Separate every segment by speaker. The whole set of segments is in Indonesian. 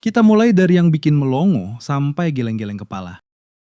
Speaker 1: Kita mulai dari yang bikin melongo sampai geleng-geleng kepala.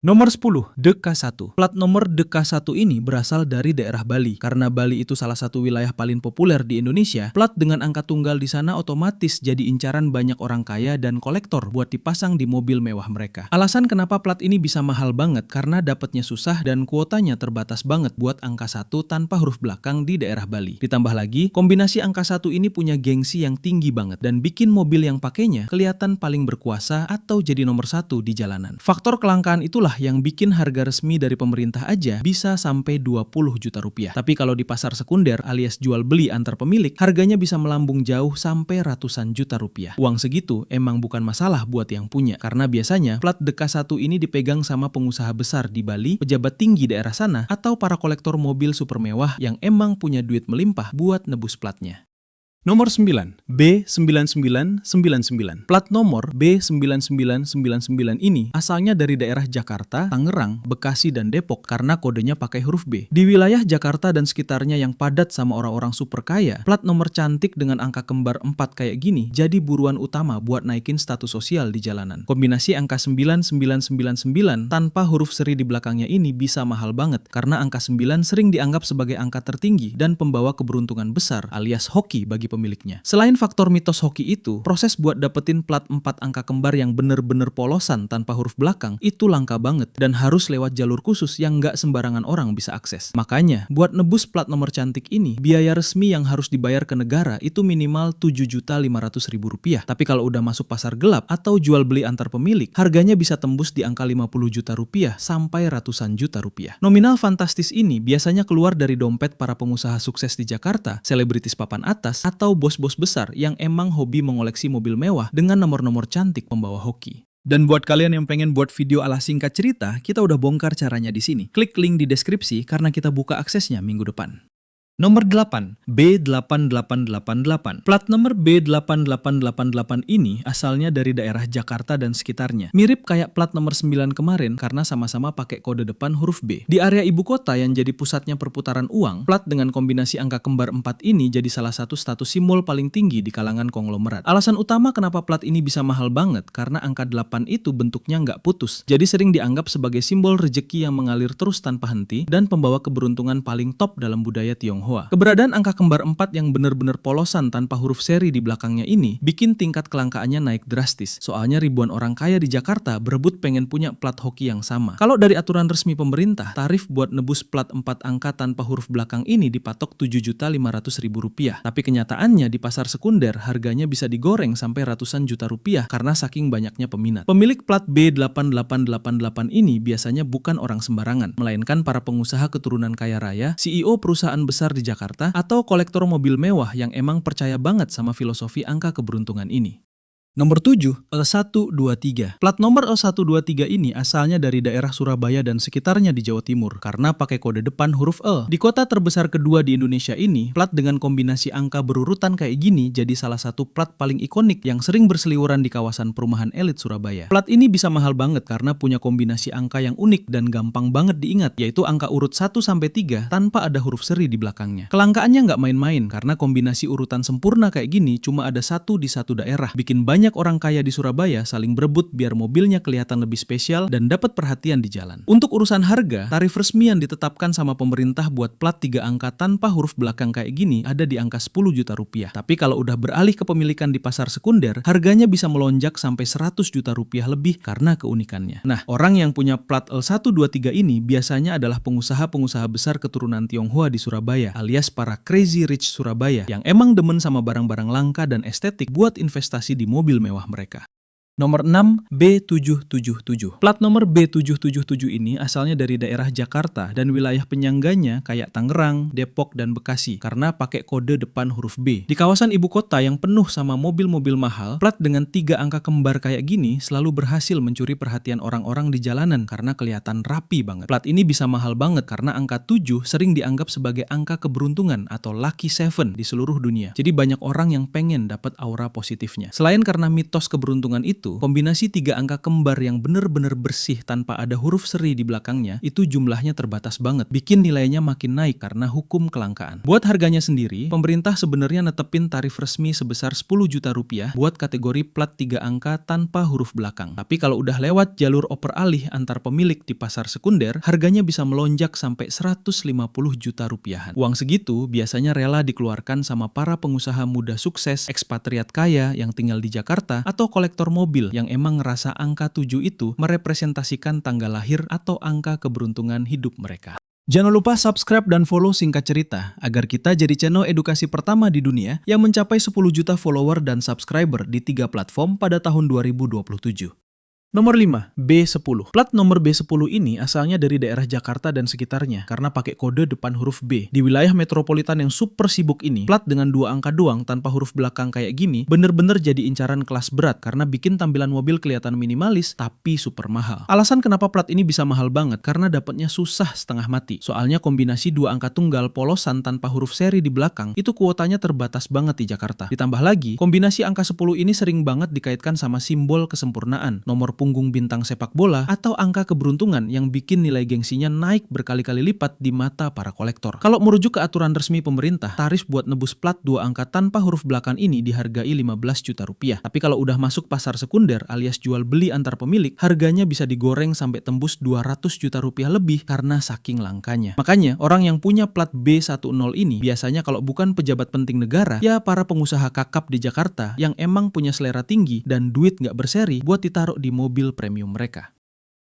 Speaker 1: Nomor 10, DK1. Plat nomor DK1 ini berasal dari daerah Bali. Karena Bali itu salah satu wilayah paling populer di Indonesia, plat dengan angka tunggal di sana otomatis jadi incaran banyak orang kaya dan kolektor buat dipasang di mobil mewah mereka. Alasan kenapa plat ini bisa mahal banget karena dapatnya susah dan kuotanya terbatas banget buat angka 1 tanpa huruf belakang di daerah Bali. Ditambah lagi, kombinasi angka 1 ini punya gengsi yang tinggi banget dan bikin mobil yang pakainya kelihatan paling berkuasa atau jadi nomor 1 di jalanan. Faktor kelangkaan itulah yang bikin harga resmi dari pemerintah aja bisa sampai 20 juta rupiah. Tapi kalau di pasar sekunder alias jual beli antar pemilik, harganya bisa melambung jauh sampai ratusan juta rupiah. Uang segitu emang bukan masalah buat yang punya, karena biasanya plat DK1 ini dipegang sama pengusaha besar di Bali, pejabat tinggi daerah sana, atau para kolektor mobil super mewah yang emang punya duit melimpah buat nebus platnya. Nomor 9, B9999. Plat nomor B9999 ini asalnya dari daerah Jakarta, Tangerang, Bekasi, dan Depok karena kodenya pakai huruf B. Di wilayah Jakarta dan sekitarnya yang padat sama orang-orang super kaya, plat nomor cantik dengan angka kembar 4 kayak gini jadi buruan utama buat naikin status sosial di jalanan. Kombinasi angka 9999 tanpa huruf seri di belakangnya ini bisa mahal banget karena angka 9 sering dianggap sebagai angka tertinggi dan pembawa keberuntungan besar alias hoki bagi pemiliknya. Selain faktor mitos hoki itu, proses buat dapetin plat 4 angka kembar yang bener-bener polosan tanpa huruf belakang itu langka banget dan harus lewat jalur khusus yang nggak sembarangan orang bisa akses. Makanya, buat nebus plat nomor cantik ini, biaya resmi yang harus dibayar ke negara itu minimal Rp7.500.000. Tapi kalau udah masuk pasar gelap atau jual beli antar pemilik, harganya bisa tembus di angka Rp50 juta sampai ratusan juta rupiah. Nominal fantastis ini biasanya keluar dari dompet para pengusaha sukses di Jakarta, selebritis papan atas, atau bos-bos besar yang emang hobi mengoleksi mobil mewah dengan nomor-nomor cantik pembawa hoki. Dan buat kalian yang pengen buat video ala singkat cerita, kita udah bongkar caranya di sini. Klik link di deskripsi karena kita buka aksesnya minggu depan. Nomor 8, B8888. Plat nomor B8888 ini asalnya dari daerah Jakarta dan sekitarnya. Mirip kayak plat nomor 9 kemarin karena sama-sama pakai kode depan huruf B. Di area ibu kota yang jadi pusatnya perputaran uang, plat dengan kombinasi angka kembar 4 ini jadi salah satu status simbol paling tinggi di kalangan konglomerat. Alasan utama kenapa plat ini bisa mahal banget karena angka 8 itu bentuknya nggak putus. Jadi sering dianggap sebagai simbol rejeki yang mengalir terus tanpa henti dan pembawa keberuntungan paling top dalam budaya Tionghoa. Keberadaan angka kembar 4 yang bener-bener polosan tanpa huruf seri di belakangnya ini bikin tingkat kelangkaannya naik drastis. Soalnya ribuan orang kaya di Jakarta berebut pengen punya plat hoki yang sama. Kalau dari aturan resmi pemerintah, tarif buat nebus plat 4 angka tanpa huruf belakang ini dipatok Rp7.500.000. Tapi kenyataannya di pasar sekunder harganya bisa digoreng sampai ratusan juta rupiah karena saking banyaknya peminat. Pemilik plat B8888 ini biasanya bukan orang sembarangan, melainkan para pengusaha keturunan kaya raya, CEO perusahaan besar di Jakarta, atau kolektor mobil mewah yang emang percaya banget sama filosofi angka keberuntungan ini. Nomor 7, L123. Plat nomor L123 ini asalnya dari daerah Surabaya dan sekitarnya di Jawa Timur karena pakai kode depan huruf L. Di kota terbesar kedua di Indonesia ini, plat dengan kombinasi angka berurutan kayak gini jadi salah satu plat paling ikonik yang sering berseliweran di kawasan perumahan elit Surabaya. Plat ini bisa mahal banget karena punya kombinasi angka yang unik dan gampang banget diingat, yaitu angka urut 1-3 tanpa ada huruf seri di belakangnya. Kelangkaannya nggak main-main karena kombinasi urutan sempurna kayak gini cuma ada satu di satu daerah, bikin banyak orang kaya di Surabaya saling berebut biar mobilnya kelihatan lebih spesial dan dapat perhatian di jalan. Untuk urusan harga, tarif resmi yang ditetapkan sama pemerintah buat plat 3 angka tanpa huruf belakang kayak gini ada di angka 10 juta rupiah. Tapi kalau udah beralih ke pemilikan di pasar sekunder, harganya bisa melonjak sampai 100 juta rupiah lebih karena keunikannya. Nah, orang yang punya plat L123 ini biasanya adalah pengusaha-pengusaha besar keturunan Tionghoa di Surabaya alias para crazy rich Surabaya yang emang demen sama barang-barang langka dan estetik buat investasi di mobil mewah mereka. Nomor 6, B777. Plat nomor B777 ini asalnya dari daerah Jakarta dan wilayah penyangganya kayak Tangerang, Depok, dan Bekasi karena pakai kode depan huruf B. Di kawasan ibu kota yang penuh sama mobil-mobil mahal, plat dengan 3 angka kembar kayak gini selalu berhasil mencuri perhatian orang-orang di jalanan karena kelihatan rapi banget. Plat ini bisa mahal banget karena angka 7 sering dianggap sebagai angka keberuntungan atau lucky 7 di seluruh dunia. Jadi banyak orang yang pengen dapat aura positifnya. Selain karena mitos keberuntungan itu, itu, kombinasi 3 angka kembar yang bener-bener bersih tanpa ada huruf seri di belakangnya, itu jumlahnya terbatas banget, bikin nilainya makin naik karena hukum kelangkaan. Buat harganya sendiri, pemerintah sebenarnya netepin tarif resmi sebesar 10 juta rupiah buat kategori plat 3 angka tanpa huruf belakang. Tapi kalau udah lewat jalur oper alih antar pemilik di pasar sekunder, harganya bisa melonjak sampai 150 juta rupiahan. Uang segitu biasanya rela dikeluarkan sama para pengusaha muda sukses, ekspatriat kaya yang tinggal di Jakarta, atau kolektor mobil yang emang ngerasa angka 7 itu merepresentasikan tanggal lahir atau angka keberuntungan hidup mereka. Jangan lupa subscribe dan follow Singkat Cerita agar kita jadi channel edukasi pertama di dunia yang mencapai 10 juta follower dan subscriber di 3 platform pada tahun 2027. Nomor 5, B10. Plat nomor B10 ini asalnya dari daerah Jakarta dan sekitarnya karena pakai kode depan huruf B. Di wilayah metropolitan yang super sibuk ini, plat dengan 2 angka doang tanpa huruf belakang kayak gini bener-bener jadi incaran kelas berat karena bikin tampilan mobil kelihatan minimalis tapi super mahal. Alasan kenapa plat ini bisa mahal banget karena dapatnya susah setengah mati. Soalnya kombinasi 2 angka tunggal polosan tanpa huruf seri di belakang itu kuotanya terbatas banget di Jakarta. Ditambah lagi, kombinasi angka 10 ini sering banget dikaitkan sama simbol kesempurnaan, nomor punggung bintang sepak bola, atau angka keberuntungan yang bikin nilai gengsinya naik berkali-kali lipat di mata para kolektor. Kalau merujuk ke aturan resmi pemerintah, tarif buat nebus plat 2 angka tanpa huruf belakang ini dihargai 15 juta rupiah. Tapi kalau udah masuk pasar sekunder alias jual beli antar pemilik, harganya bisa digoreng sampai tembus 200 juta rupiah lebih karena saking langkanya. Makanya, orang yang punya plat B10 ini biasanya kalau bukan pejabat penting negara, ya para pengusaha kakap di Jakarta yang emang punya selera tinggi dan duit nggak berseri buat ditaruh di mobil premium mereka.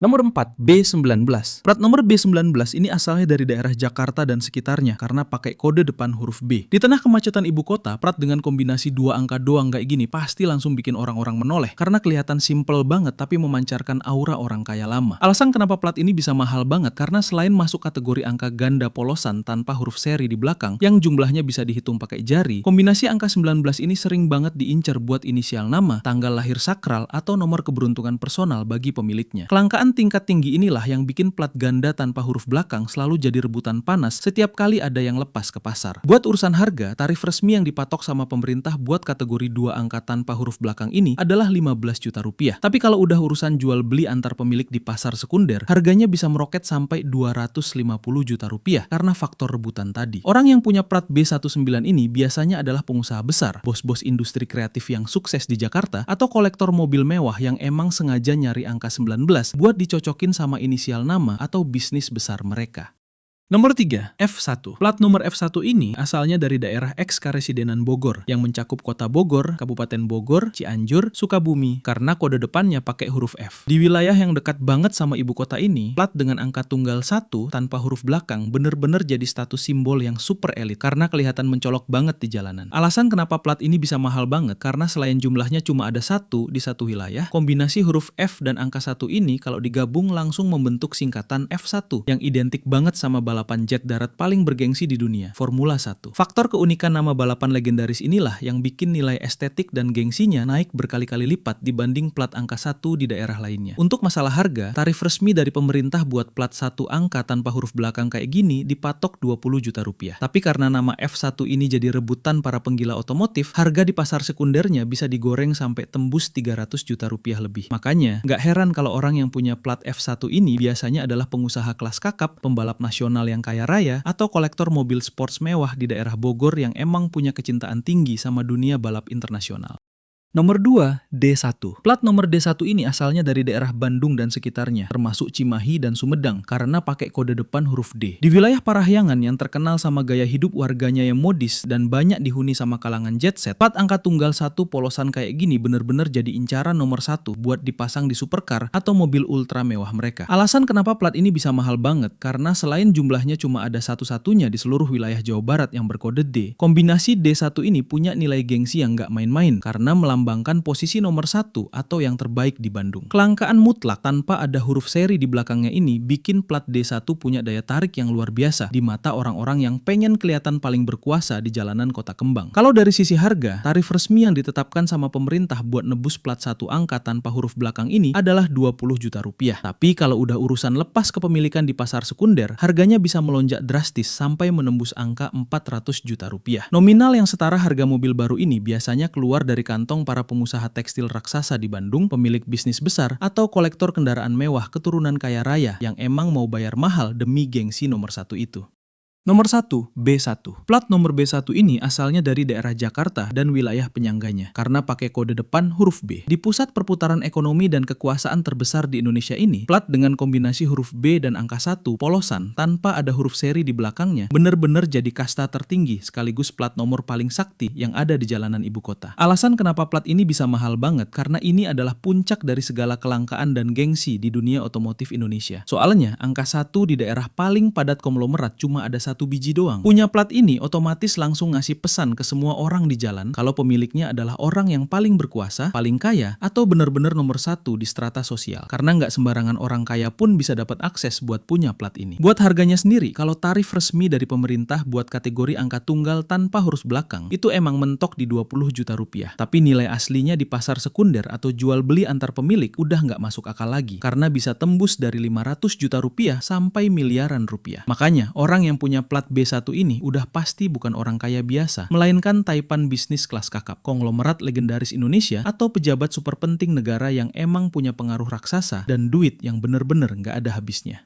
Speaker 1: Nomor 4, B19. Plat nomor B19 ini asalnya dari daerah Jakarta dan sekitarnya karena pakai kode depan huruf B. Di tengah kemacetan ibu kota, plat dengan kombinasi 2 angka doang kayak gini pasti langsung bikin orang-orang menoleh karena kelihatan simple banget tapi memancarkan aura orang kaya lama. Alasan kenapa plat ini bisa mahal banget karena selain masuk kategori angka ganda polosan tanpa huruf seri di belakang yang jumlahnya bisa dihitung pakai jari, kombinasi angka 19 ini sering banget diincar buat inisial nama, tanggal lahir sakral, atau nomor keberuntungan personal bagi pemiliknya. Kelangkaan tingkat tinggi inilah yang bikin plat ganda tanpa huruf belakang selalu jadi rebutan panas setiap kali ada yang lepas ke pasar. Buat urusan harga, tarif resmi yang dipatok sama pemerintah buat kategori 2 angka tanpa huruf belakang ini adalah 15 juta rupiah. Tapi kalau udah urusan jual beli antar pemilik di pasar sekunder, harganya bisa meroket sampai 250 juta rupiah karena faktor rebutan tadi. Orang yang punya plat B19 ini biasanya adalah pengusaha besar, bos-bos industri kreatif yang sukses di Jakarta, atau kolektor mobil mewah yang emang sengaja nyari angka 19 buat dicocokin sama inisial nama atau bisnis besar mereka. Nomor 3, F1. Plat nomor F1 ini asalnya dari daerah eks-karesidenan Bogor yang mencakup kota Bogor, Kabupaten Bogor, Cianjur, Sukabumi karena kode depannya pakai huruf F. Di wilayah yang dekat banget sama ibu kota ini, plat dengan angka tunggal 1 tanpa huruf belakang bener-bener jadi status simbol yang super elit karena kelihatan mencolok banget di jalanan. Alasan kenapa plat ini bisa mahal banget karena selain jumlahnya cuma ada 1 di satu wilayah, kombinasi huruf F dan angka 1 ini kalau digabung langsung membentuk singkatan F1 yang identik banget sama balapan jet darat paling bergengsi di dunia, Formula 1. Faktor keunikan nama balapan legendaris inilah yang bikin nilai estetik dan gengsinya naik berkali-kali lipat dibanding plat angka 1 di daerah lainnya. Untuk masalah harga, tarif resmi dari pemerintah buat plat 1 angka tanpa huruf belakang kayak gini dipatok 20 juta rupiah. Tapi karena nama F1 ini jadi rebutan para penggila otomotif, harga di pasar sekundernya bisa digoreng sampai tembus 300 juta rupiah lebih. Makanya, nggak heran kalau orang yang punya plat F1 ini biasanya adalah pengusaha kelas kakap, pembalap nasional yang kaya raya, atau kolektor mobil sports mewah di daerah Bogor yang emang punya kecintaan tinggi sama dunia balap internasional. Nomor 2, D1. Plat nomor D1 ini asalnya dari daerah Bandung dan sekitarnya, termasuk Cimahi dan Sumedang, karena pakai kode depan huruf D. Di wilayah Parahyangan yang terkenal sama gaya hidup warganya yang modis dan banyak dihuni sama kalangan jet set, plat angka tunggal 1 polosan kayak gini bener-bener jadi incaran nomor 1 buat dipasang di supercar atau mobil ultra mewah mereka. Alasan kenapa plat ini bisa mahal banget, karena selain jumlahnya cuma ada satu-satunya di seluruh wilayah Jawa Barat yang berkode D, kombinasi D1 ini punya nilai gengsi yang nggak main-main, karena melambangkan posisi nomor 1 atau yang terbaik di Bandung. Kelangkaan mutlak tanpa ada huruf seri di belakangnya ini bikin plat D1 punya daya tarik yang luar biasa di mata orang-orang yang pengen kelihatan paling berkuasa di jalanan kota kembang. Kalau dari sisi harga, tarif resmi yang ditetapkan sama pemerintah buat nebus plat 1 angka tanpa huruf belakang ini adalah 20 juta rupiah. Tapi kalau udah urusan lepas kepemilikan di pasar sekunder, harganya bisa melonjak drastis sampai menembus angka 400 juta rupiah. Nominal yang setara harga mobil baru ini biasanya keluar dari kantong para pengusaha tekstil raksasa di Bandung, pemilik bisnis besar, atau kolektor kendaraan mewah keturunan kaya raya yang emang mau bayar mahal demi gengsi nomor 1 itu. Nomor 1, B1. Plat nomor B1 ini asalnya dari daerah Jakarta dan wilayah penyangganya, karena pakai kode depan huruf B. Di pusat perputaran ekonomi dan kekuasaan terbesar di Indonesia ini, plat dengan kombinasi huruf B dan angka 1 polosan tanpa ada huruf seri di belakangnya, bener-bener jadi kasta tertinggi sekaligus plat nomor paling sakti yang ada di jalanan ibu kota. Alasan kenapa plat ini bisa mahal banget, karena ini adalah puncak dari segala kelangkaan dan gengsi di dunia otomotif Indonesia. Soalnya, angka 1 di daerah paling padat konglomerat cuma ada 1 biji doang. Punya plat ini otomatis langsung ngasih pesan ke semua orang di jalan kalau pemiliknya adalah orang yang paling berkuasa, paling kaya, atau bener-bener nomor 1 di strata sosial. Karena nggak sembarangan orang kaya pun bisa dapat akses buat punya plat ini. Buat harganya sendiri, kalau tarif resmi dari pemerintah buat kategori angka tunggal tanpa huruf belakang, itu emang mentok di 20 juta rupiah. Tapi nilai aslinya di pasar sekunder atau jual beli antar pemilik udah nggak masuk akal lagi. Karena bisa tembus dari 500 juta rupiah sampai miliaran rupiah. Makanya, orang yang punya plat B1 ini udah pasti bukan orang kaya biasa, melainkan taipan bisnis kelas kakap, konglomerat legendaris Indonesia, atau pejabat super penting negara yang emang punya pengaruh raksasa dan duit yang bener-bener nggak ada habisnya.